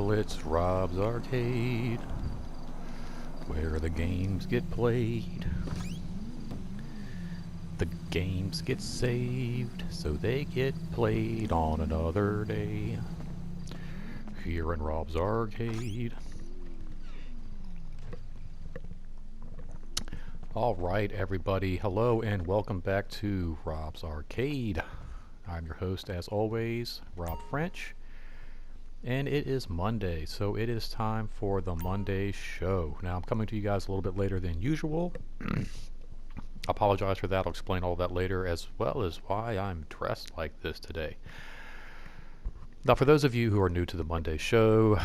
Well, it's Rob's Arcade, where the games get played. The games get saved, so they get played on another day. Here in Rob's Arcade. Alright, everybody, hello and welcome back to Rob's Arcade. I'm your host, as always, Rob French. And it is Monday, so it is time for the Monday show. Now, I'm coming to you guys a little bit later than usual. I apologize for that. I'll explain all that later, as well as why I'm dressed like this today. Now, for those of you who are new to the Monday show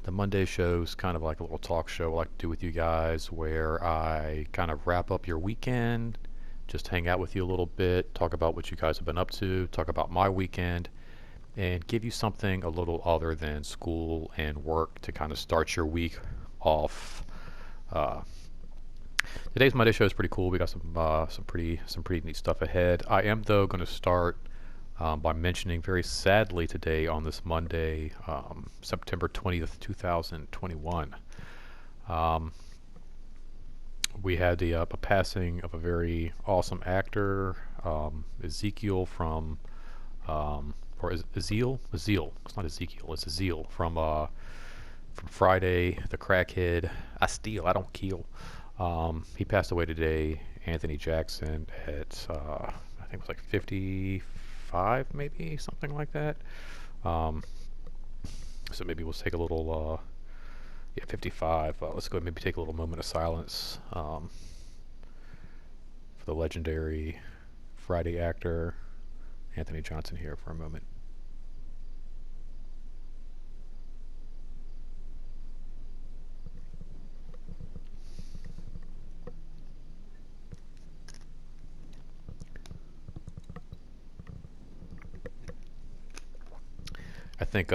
is kind of like a little talk show I like to do with you guys, where I kind of wrap up your weekend, just hang out with you a little bit, talk about what you guys have been up to, talk about my weekend, and give you something a little other than school and work to kind of start your week off. Today's Monday show is pretty cool. We got some pretty neat stuff ahead. I am though going to start by mentioning very sadly today on this Monday, September 20th, 2021. We had a passing of a very awesome actor, Ezekiel from or Aziel? Aziel. It's not Ezekiel. It's Aziel from Friday, the crackhead. I steal. I don't kill. He passed away today. Anthony Jackson at I think it was like 55, maybe something like that. So maybe we'll take a little. 55. Let's go ahead and maybe take a little moment of silence for the legendary Friday actor Anthony Johnson here for a moment. I think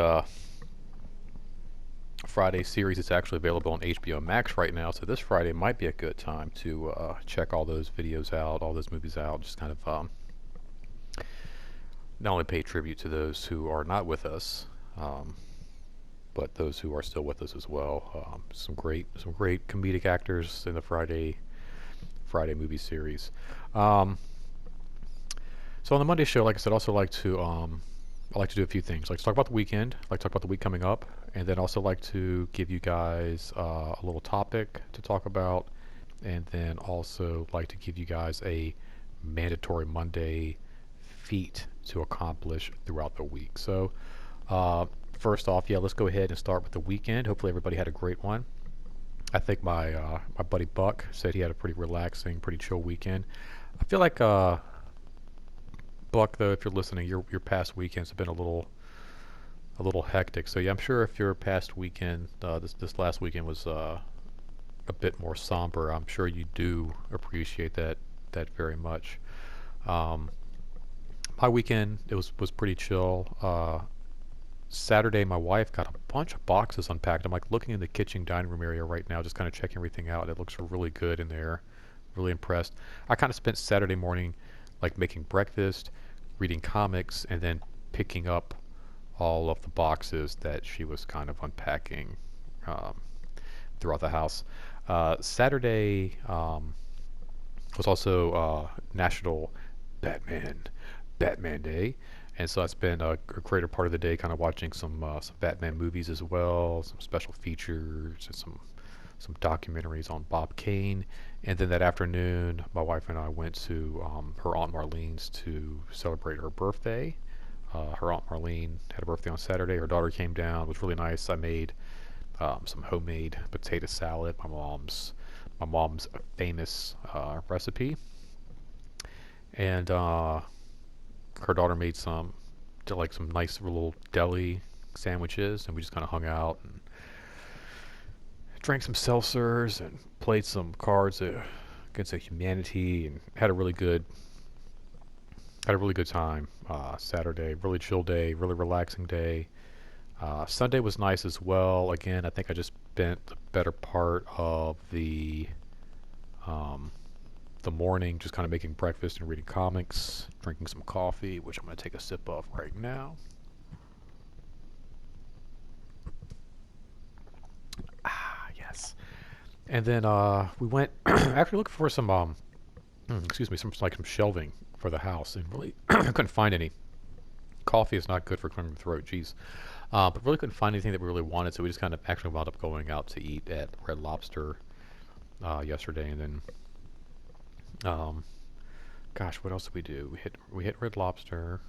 Friday series is actually available on HBO Max right now, so this Friday might be a good time to check all those videos out, all those movies out, just kind of not only pay tribute to those who are not with us, but those who are still with us as well. Some great comedic actors in the Friday movie series. So on the Monday show, like I said, I also like to I like to do a few things. I like to talk about the weekend. I like to talk about the week coming up, and then also like to give you guys a little topic to talk about, and then also like to give you guys a mandatory Monday feat to accomplish throughout the week. So first off, let's go ahead and start with the weekend. Hopefully everybody had a great one. I think my buddy Buck said he had a pretty relaxing, pretty chill weekend. I feel like Buck, though, if you're listening, your past weekends have been a little hectic. So yeah, I'm sure if your past weekend, this last weekend was a bit more somber, I'm sure you do appreciate that very much. My weekend it was pretty chill. Saturday, my wife got a bunch of boxes unpacked. I'm like looking in the kitchen dining room area right now, just kind of checking everything out. It looks really good in there. Really impressed. I kind of spent Saturday morning like making breakfast, reading comics, and then picking up all of the boxes that she was kind of unpacking throughout the house. Saturday was also National Batman Day, and so I spent a greater part of the day kind of watching some Batman movies as well, some special features, and some documentaries on Bob Kane. And then that afternoon, my wife and I went to her Aunt Marlene's to celebrate her birthday. Her Aunt Marlene had a birthday on Saturday. Her daughter came down. It was really nice. I made some homemade potato salad, my mom's famous recipe. And her daughter made some nice little deli sandwiches, and we just kind of hung out and drank some seltzers and played some cards against humanity, and had a really good time. Saturday, really chill day, really relaxing day. Sunday was nice as well. Again, I think I just spent the better part of the morning just kind of making breakfast and reading comics, drinking some coffee, which I'm going to take a sip of right now. Yes. And then we went actually looking for some excuse me, some like some shelving for the house, and really couldn't find any. Coffee is not good for clearing the throat. Jeez. But really couldn't find anything that we really wanted, so we just kind of actually wound up going out to eat at Red Lobster yesterday, and then gosh, what else did we do? We hit Red Lobster,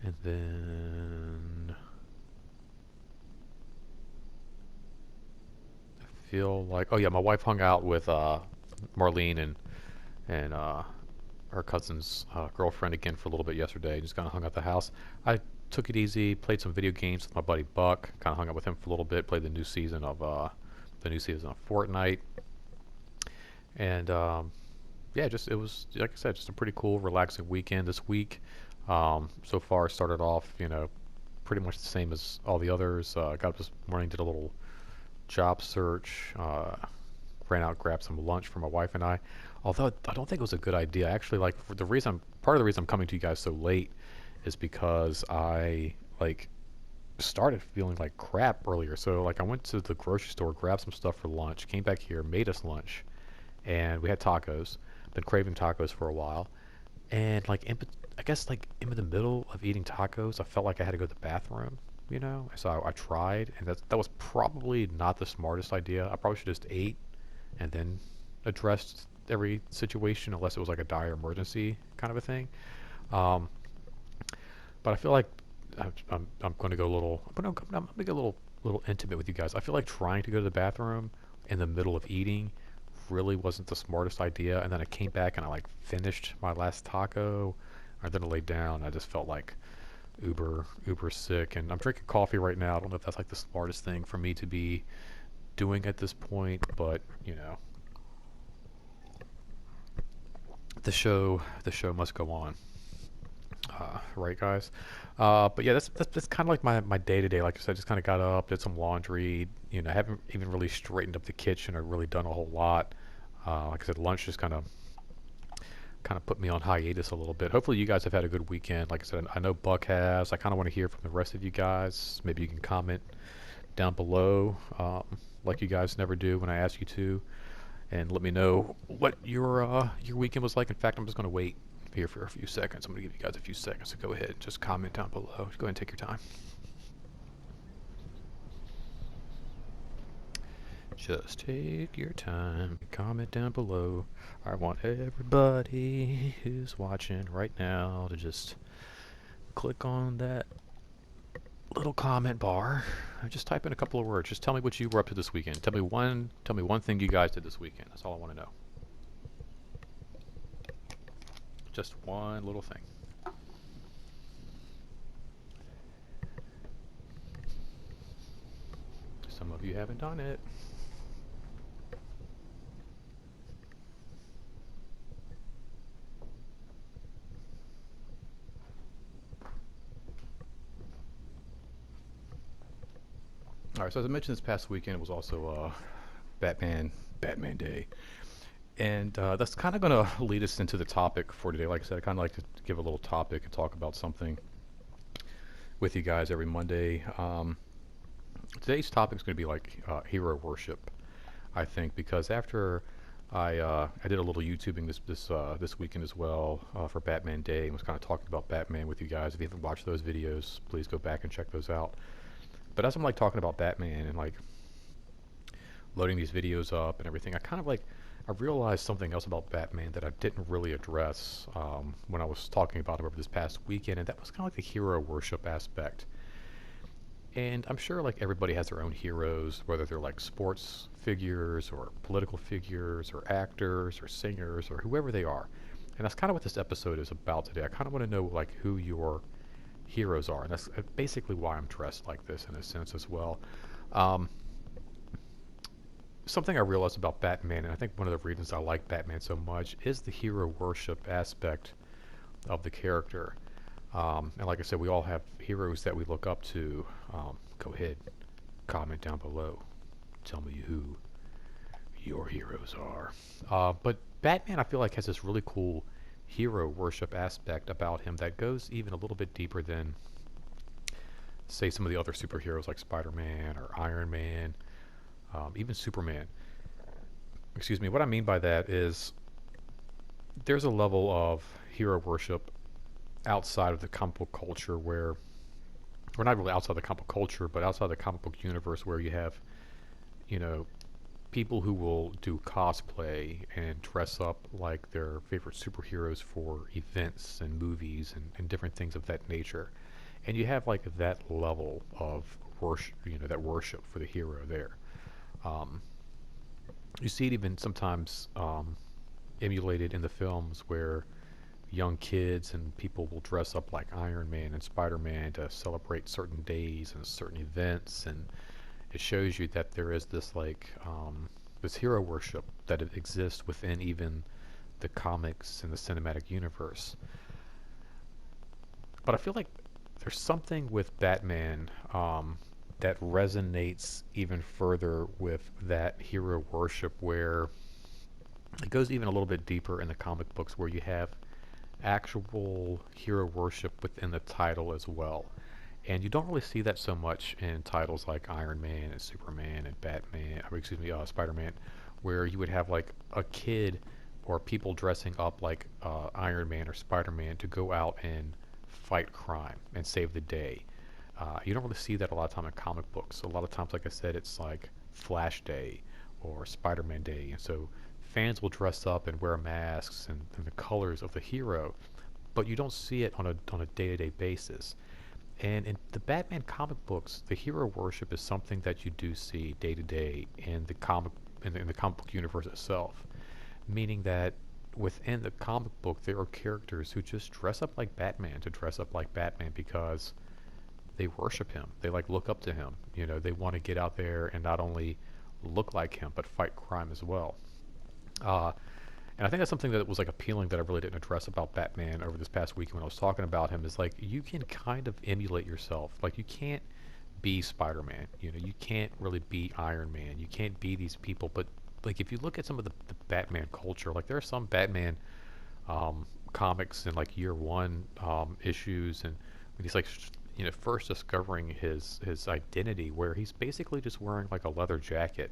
and then I feel like, oh yeah, my wife hung out with Marlene and her cousin's girlfriend again for a little bit yesterday. Just kind of hung out at the house. I took it easy, played some video games with my buddy Buck. Kind of hung out with him for a little bit. Played the new season of Fortnite, and yeah, just it was like I said, just a pretty cool, relaxing weekend this week. So far, started off, pretty much the same as all the others. Got up this morning, did a little job search. Ran out, grabbed some lunch for my wife and I. Although I don't think it was a good idea. Actually, like part of the reason I'm coming to you guys so late is because I like started feeling like crap earlier. So like I went to the grocery store, grabbed some stuff for lunch, came back here, made us lunch, and we had tacos. Been craving tacos for a while, and like I guess like in the middle of eating tacos, I felt like I had to go to the bathroom. So I tried, and that was probably not the smartest idea. I probably should just ate and then addressed every situation unless it was like a dire emergency kind of a thing. Um, but I feel like I'm going to go a little. I'm going to get a little intimate with you guys. I feel like trying to go to the bathroom in the middle of eating really wasn't the smartest idea. And then I came back and I like finished my last taco. And then I laid down. I just felt like uber sick. And I'm drinking coffee right now. I don't know if that's like the smartest thing for me to be doing at this point, but the show must go on. Right, guys. But yeah, that's kind of like my day to day. Like I said, just kind of got up, did some laundry. I haven't even really straightened up the kitchen or really done a whole lot. Like I said, lunch just kind of put me on hiatus a little bit. Hopefully, you guys have had a good weekend. Like I said, I know Buck has. I kind of want to hear from the rest of you guys. Maybe you can comment down below, like you guys never do when I ask you to, and let me know what your weekend was like. In fact, I'm just going to wait here for a few seconds. I'm going to give you guys a few seconds to go ahead and just comment down below. Go ahead and take your time. Just take your time. Comment down below. I want everybody who's watching right now to just click on that little comment bar. Just type in a couple of words. Just tell me what you were up to this weekend. Tell me one thing you guys did this weekend. That's all I want to know. Just one little thing. Some of you haven't done it. All right, so as I mentioned, this past weekend was also Batman Day, and that's kind of going to lead us into the topic for today. Like I said, I kind of like to give a little topic and talk about something with you guys every Monday. Today's topic is going to be like hero worship, I think, because after I did a little YouTubing this weekend as well for Batman Day, and was kind of talking about Batman with you guys. If you haven't watched those videos, please go back and check those out. But as I'm like talking about Batman and like loading these videos up and everything, I realized something else about Batman that I didn't really address when I was talking about him over this past weekend, and that was kind of like the hero worship aspect. And I'm sure like everybody has their own heroes, whether they're like sports figures or political figures or actors or singers or whoever they are. And that's kind of what this episode is about today. I kind of want to know like who your heroes are, and that's basically why I'm dressed like this in a sense as well. Something I realized about Batman, and I think one of the reasons I like Batman so much, is the hero worship aspect of the character. And like I said, we all have heroes that we look up to. Go ahead, comment down below. Tell me who your heroes are. But Batman, I feel like, has this really cool hero worship aspect about him that goes even a little bit deeper than, say, some of the other superheroes like Spider-Man or Iron Man. even Superman. Excuse me. What I mean by that is there's a level of hero worship outside of the comic book culture where, we're not really outside the comic book culture, but outside the comic book universe where you have, you know, people who will do cosplay and dress up like their favorite superheroes for events and movies and different things of that nature. And you have like that level of worship, that worship for the hero there. Um, you see it even sometimes emulated in the films where young kids and people will dress up like Iron Man and Spider Man to celebrate certain days and certain events, and it shows you that there is this like this hero worship that it exists within even the comics and the cinematic universe. But I feel like there's something with Batman that resonates even further with that hero worship, where it goes even a little bit deeper in the comic books, where you have actual hero worship within the title as well. And you don't really see that so much in titles like Iron Man and Superman and Batman, or excuse me, Spider-Man, where you would have like a kid or people dressing up like Iron Man or Spider-Man to go out and fight crime and save the day. You don't really see that a lot of time in comic books. A lot of times, like I said, it's like Flash Day or Spider-Man Day, and so fans will dress up and wear masks and the colors of the hero, but you don't see it on a day-to-day basis. And in the Batman comic books, the hero worship is something that you do see day to day in the comic book universe itself. Meaning that within the comic book, there are characters who just dress up like Batman to dress up like Batman because they worship him. They like look up to him. They want to get out there and not only look like him but fight crime as well. Uh, and I think that's something that was like appealing that I really didn't address about Batman over this past weekend when I was talking about him, is like you can kind of emulate yourself. Like you can't be Spider-Man, you can't really be Iron Man, you can't be these people. But like if you look at some of the Batman culture, like there are some Batman comics in like year one issues, and when he's like first discovering his identity, where he's basically just wearing like a leather jacket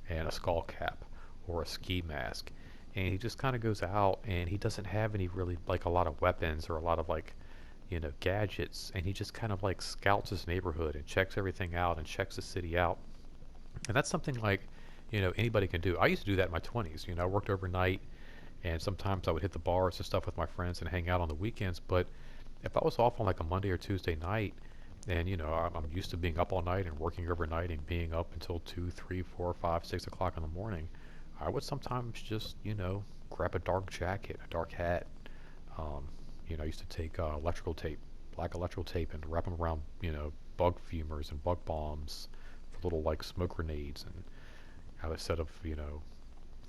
and a skull cap or a ski mask, and he just kind of goes out and he doesn't have any really like a lot of weapons or a lot of like gadgets, and he just kind of like scouts his neighborhood and checks everything out and checks the city out. And that's something like anybody can do. I used to do that in my 20s. I worked overnight, and sometimes I would hit the bars and stuff with my friends and hang out on the weekends. But if I was off on like a Monday or Tuesday night, and I'm used to being up all night and working overnight and being up until 2, 3, 4, 5, 6 o'clock in the morning, I would sometimes just, grab a dark jacket, a dark hat. Um, I used to take electrical tape, black electrical tape, and wrap them around, bug fumers and bug bombs for little like smoke grenades. And instead of,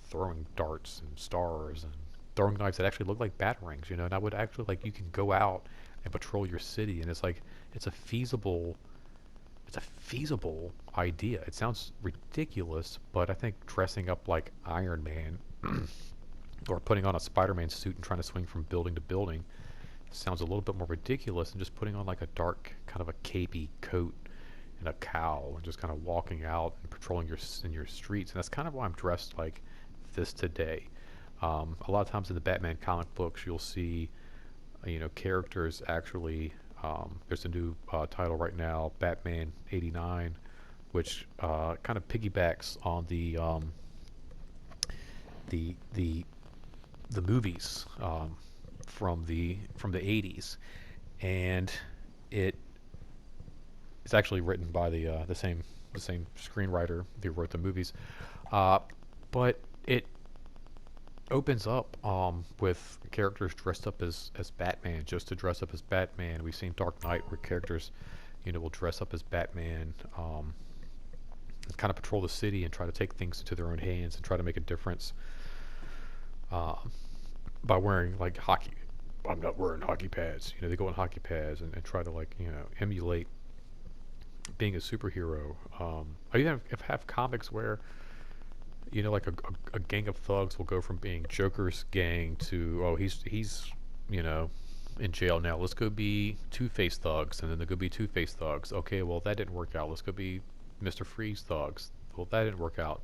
throwing darts and stars and throwing knives that actually look like batarangs, and I would actually like, you can go out and patrol your city, and it's like, it's a feasible it's a feasible idea. It sounds ridiculous, but I think dressing up like Iron Man or putting on a Spider-Man suit and trying to swing from building to building sounds a little bit more ridiculous than just putting on like a dark kind of a capey coat and a cowl and just kind of walking out and patrolling in your streets. And that's kind of why I'm dressed like this today. A lot of times in the Batman comic books, you'll see characters actually. There's a new title right now, Batman '89, which kind of piggybacks on the movies from the '80s, and it's actually written by the same screenwriter who wrote the movies, but it opens up with characters dressed up as Batman, just to dress up as Batman. We've seen Dark Knight where characters will dress up as Batman, and kind of patrol the city and try to take things into their own hands and try to make a difference uh, by wearing like hockey. I'm not wearing hockey pads. They go in hockey pads and try to like emulate being a superhero. I even have comics where like a gang of thugs will go from being Joker's gang to, oh, he's in jail now, let's go be Two-Face thugs, and then they'll go be Two-Face thugs. Okay, well, that didn't work out, let's go be Mr. Freeze thugs. Well, that didn't work out.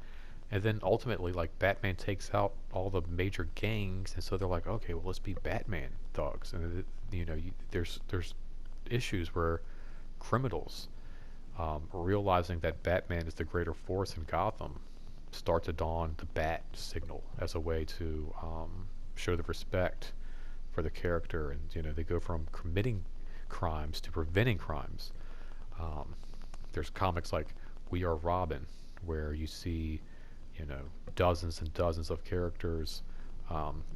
And then ultimately, like Batman takes out all the major gangs, and so they're like, okay, well, let's be Batman thugs. And there's issues where criminals, realizing that Batman is the greater force in Gotham, start to don the bat signal as a way to show the respect for the character, and they go from committing crimes to preventing crimes. Um, there's comics like We Are Robin, where you see dozens and dozens of characters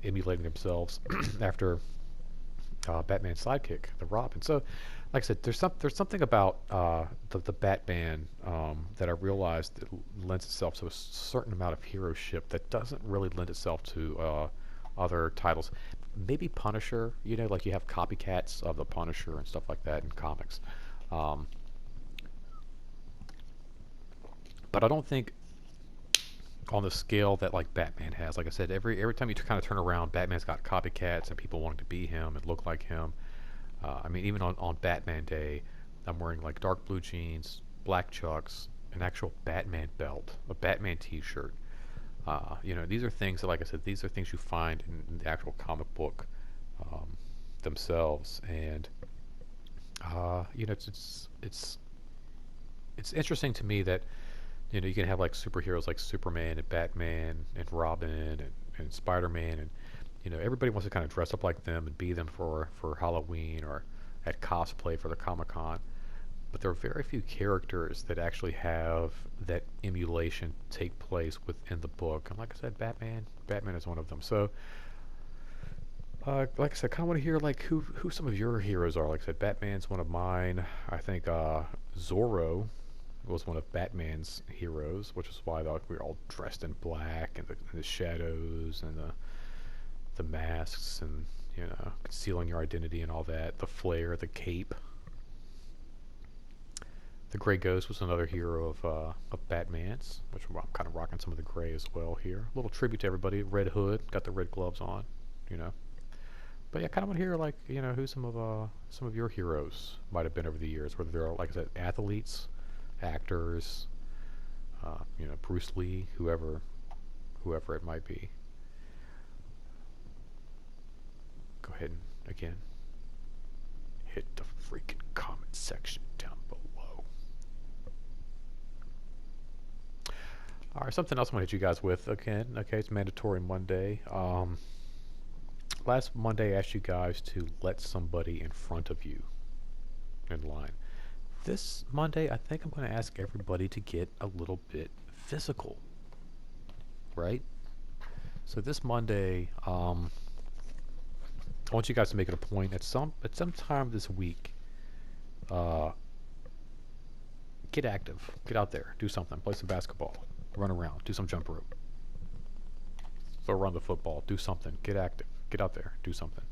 emulating themselves after Batman's sidekick, the Robin. So, like I said, there's something about the Batman that I realized that lends itself to a certain amount of heroship that doesn't really lend itself to other titles. Maybe Punisher, like you have copycats of the Punisher and stuff like that in comics. Um, but I don't think on the scale that like Batman has. Like I said, every time you kind of turn around, Batman's got copycats and people wanting to be him and look like him. I mean, even on Batman Day, I'm wearing like dark blue jeans, black chucks, an actual Batman belt, a Batman T-shirt. These are things that, like I said, these are things you find in the actual comic book um, themselves, and it's interesting to me that you can have like superheroes like Superman and Batman and Robin and Spider-Man, and everybody wants to kind of dress up like them and be them for Halloween or at cosplay for the Comic-Con. But there are very few characters that actually have that emulation take place within the book. And like I said, Batman is one of them. So, like I said, I kind of want to hear like who some of your heroes are. Like I said, Batman's one of mine. I think Zorro was one of Batman's heroes, which is why we were all dressed in black and the shadows and the masks and concealing your identity and all that. The flare, the cape. The Grey Ghost was another hero of Batman's, which I'm kind of rocking some of the gray as well here. A little tribute to everybody. Red Hood, got the red gloves on, But yeah, I kind of want to hear like who some of your heroes might have been over the years, whether they're like I said, athletes, actors, Bruce Lee, whoever it might be. Go ahead and again hit the freaking comment section down below. All right, something else I want to hit you guys with again. Okay, it's Mandatory Monday. Last Monday I asked you guys to let somebody in front of you in line. This Monday I think I'm going to ask everybody to get a little bit physical, right? So this Monday, I want you guys to make it a point at some time this week. Get active, get out there, do something, play some basketball, run around, do some jump rope, throw around the football, do something, get active, get out there, do something.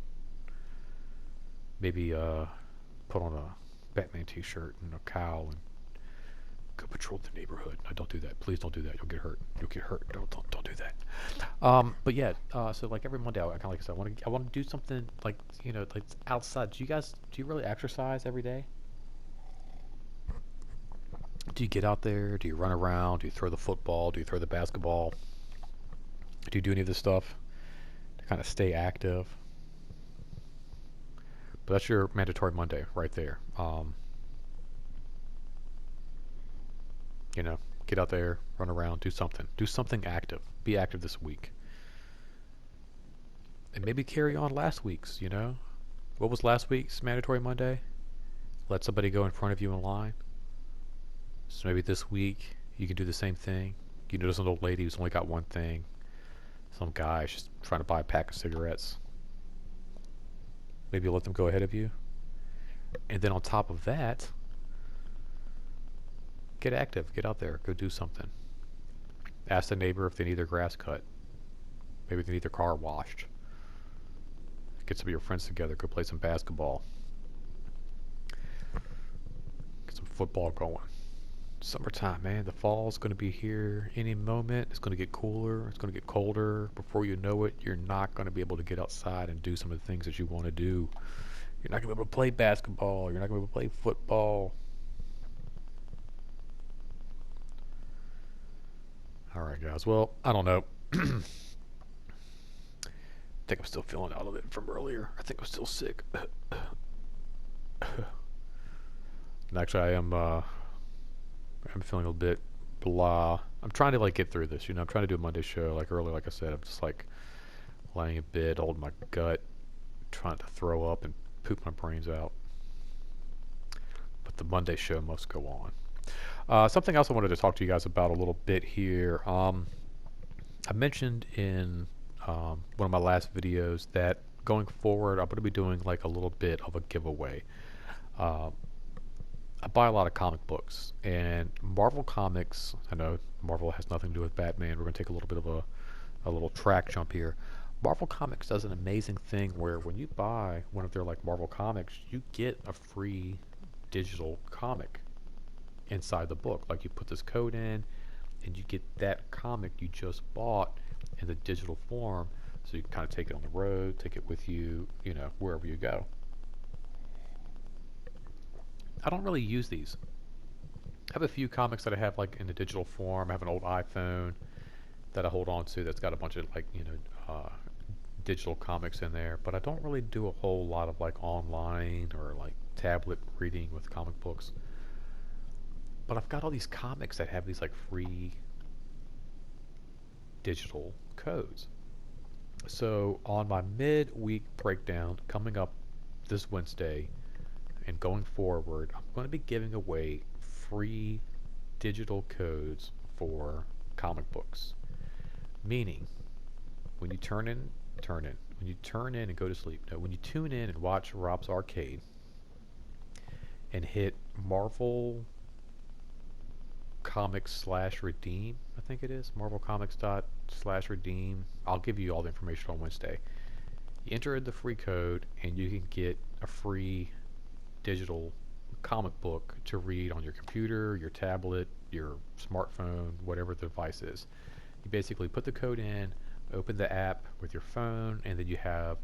Maybe put on a Batman t-shirt and a cowl and go patrol the neighborhood. No, don't do that. Please don't do that. You'll get hurt. You'll get hurt. Don't do that. But yeah, so like every Monday, I kind of like I said, I want to do something like like outside. Do you really exercise every day? Do you get out there? Do you run around? Do you throw the football? Do you throw the basketball? Do you do any of this stuff to kind of stay active? But that's your Mandatory Monday right there. Get out there, run around, do something. Do something active. Be active this week. And maybe carry on last week's, What was last week's Mandatory Monday? Let somebody go in front of you in line. So maybe this week you can do the same thing. You notice an old lady who's only got one thing. Some guy's just trying to buy a pack of cigarettes. Maybe you'll let them go ahead of you. And then on top of that, get active. Get out there. Go do something. Ask the neighbor if they need their grass cut. Maybe they need their car washed. Get some of your friends together. Go play some basketball. Get some football going. Summertime, man. The fall's going to be here any moment. It's going to get cooler. It's going to get colder. Before you know it, you're not going to be able to get outside and do some of the things that you want to do. You're not going to be able to play basketball. You're not going to be able to play football. Alright, guys. Well, I don't know. I think I'm still feeling out of it from earlier. I think I'm still sick. And actually, I'm feeling a bit blah. I'm trying to like get through this. I'm trying to do a Monday show like earlier. Like I said, I'm just like laying in bed, holding my gut, trying to throw up and poop my brains out. But the Monday show must go on. Something else I wanted to talk to you guys about a little bit here. I mentioned in one of my last videos that going forward, I'm going to be doing like a little bit of a giveaway. Uh, I buy a lot of comic books, and Marvel Comics, I know Marvel has nothing to do with Batman. We're going to take a little bit of a little track jump here. Marvel Comics does an amazing thing where when you buy one of their like Marvel Comics, you get a free digital comic inside the book. Like you put this code in, and you get that comic you just bought in the digital form, so you can kind of take it on the road, take it with you, wherever you go. I don't really use these. I have a few comics that I have like in the digital form. I have an old iPhone that I hold on to that's got a bunch of like digital comics in there, but I don't really do a whole lot of like online or like tablet reading with comic books. But I've got all these comics that have these like free digital codes. So on my mid-week breakdown coming up this Wednesday and going forward, I'm going to be giving away free digital codes for comic books. Meaning, when you turn in. When you turn in and go to sleep, no, when you tune in and watch Rob's Arcade and hit Marvel Comics / redeem, I think it is, Marvel Comics / redeem. I'll give you all the information on Wednesday. You enter in the free code and you can get a free digital comic book to read on your computer, your tablet, your smartphone, whatever the device is. You basically put the code in, open the app with your phone, and then you have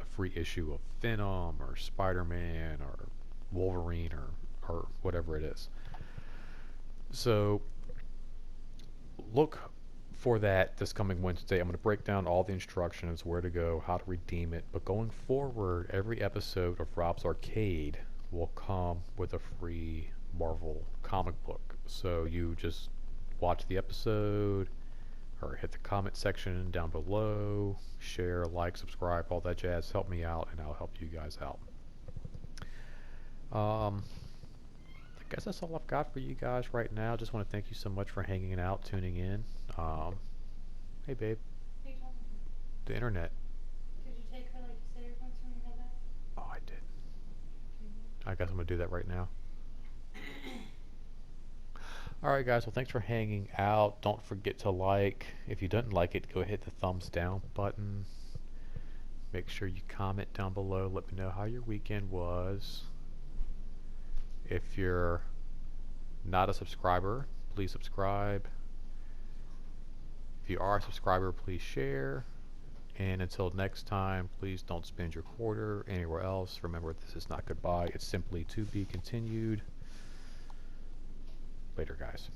a free issue of Venom or Spider-Man or Wolverine or whatever it is. So look for that this coming Wednesday. I'm going to break down all the instructions, where to go, how to redeem it. But going forward, every episode of Rob's Arcade will come with a free Marvel comic book. So you just watch the episode or hit the comment section down below, share, like, subscribe, all that jazz. Help me out and I'll help you guys out. I guess that's all I've got for you guys right now. Just want to thank you so much for hanging out, tuning in. Hey babe. Who are you talking to? The internet. Did you take her like you said you're going to when you got back? Oh, I did. I guess I'm going to do that right now. Alright guys, well thanks for hanging out. Don't forget to like. If you didn't like it, go hit the thumbs down button. Make sure you comment down below. Let me know how your weekend was. If you're not a subscriber, please subscribe. If you are a subscriber, please share. And until next time, please don't spend your quarter anywhere else. Remember, this is not goodbye. It's simply to be continued. Later, guys.